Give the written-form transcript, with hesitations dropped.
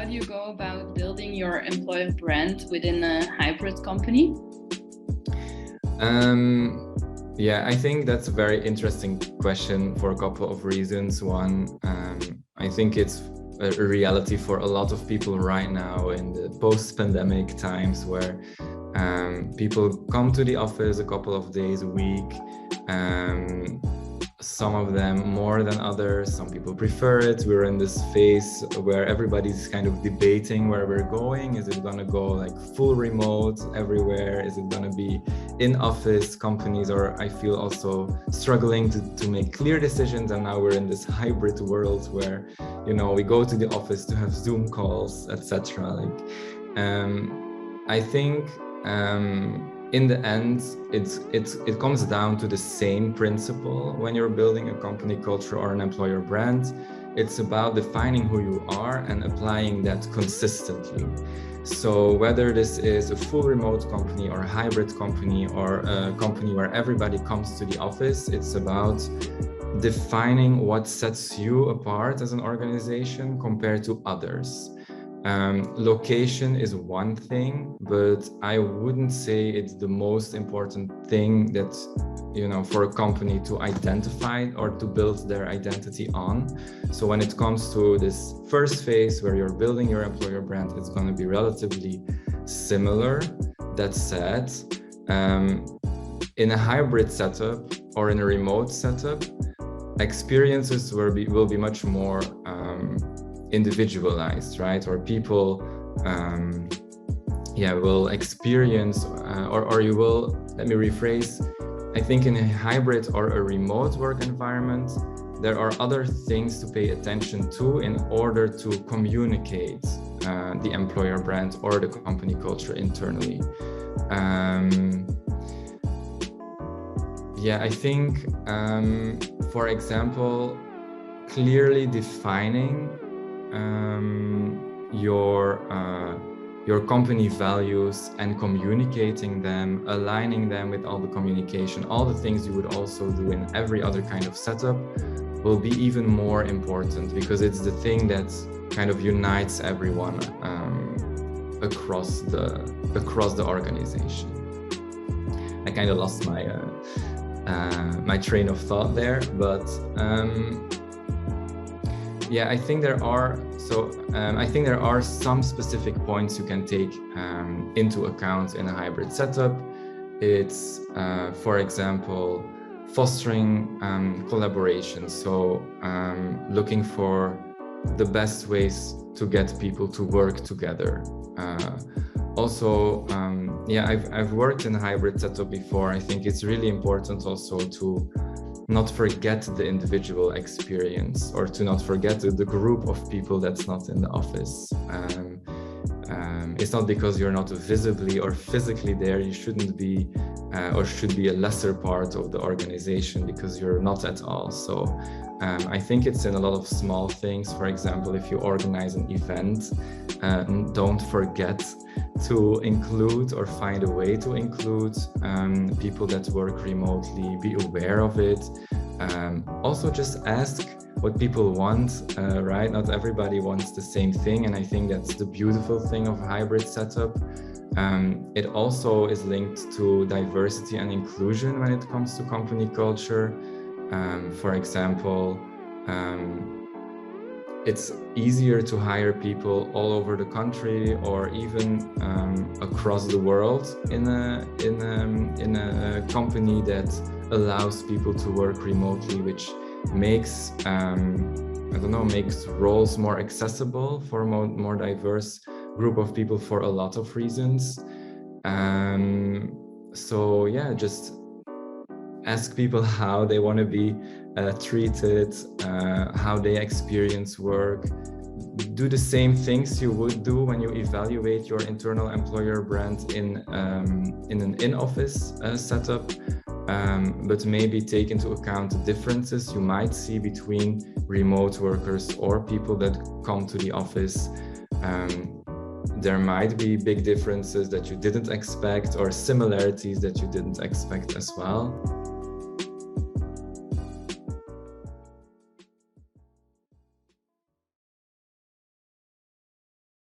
how do you go about building your employer brand within a hybrid company? Yeah, I think that's a very interesting question for a couple of reasons. One, I think it's a reality for a lot of people right now in the post-pandemic times where people come to the office a couple of days a week. Some of them more than others. Some people prefer it. We're in this phase where everybody's kind of debating where we're going. Is it gonna go like full remote everywhere? Is it gonna be in office? Companies are, I feel, also struggling to make clear decisions. And now we're in this hybrid world where, you know, we go to the office to have Zoom calls, etc. I think in the end, it comes down to the same principle when you're building a company culture or an employer brand. It's about defining who you are and applying that consistently. So whether this is a full remote company or a hybrid company or a company where everybody comes to the office, it's about defining what sets you apart as an organization compared to others. Location is one thing, but I wouldn't say it's the most important thing that, you know, for a company to identify or to build their identity on. So when it comes to this first phase where you're building your employer brand, it's going to be relatively similar. That said, in a hybrid setup or in a remote setup, experiences will be much more individualized, right? Or people will experience or you will, let me rephrase, I think in a hybrid or a remote work environment, there are other things to pay attention to in order to communicate the employer brand or the company culture internally. I think, for example, clearly defining your company values and communicating them, aligning them with all the communication, all the things you would also do in every other kind of setup will be even more important, because it's the thing that kind of unites everyone across the organization. I kind of lost my my train of thought there, but I think there are some specific points you can take into account in a hybrid setup. It's, for example, fostering collaboration. So looking for the best ways to get people to work together. I've worked in a hybrid setup before. I think it's really important also to not forget the individual experience, or to not forget the group of people that's not in the office. It's not because you're not visibly or physically there, you shouldn't be or should be a lesser part of the organization, because you're not at all. So I think it's in a lot of small things. For example, if you organize an event, don't forget to include or find a way to include people that work remotely. Be aware of it. Also just ask what people want, right? Not everybody wants the same thing, and I think that's the beautiful thing of a hybrid setup. It also is linked to diversity and inclusion when it comes to company culture. For example, it's easier to hire people all over the country or even across the world in a company that allows people to work remotely, which makes makes roles more accessible for a more diverse group of people for a lot of reasons. Just ask people how they want to be treated, how they experience work. Do the same things you would do when you evaluate your internal employer brand in an in-office setup, but maybe take into account the differences you might see between remote workers or people that come to the office. There might be big differences that you didn't expect, or similarities that you didn't expect as well.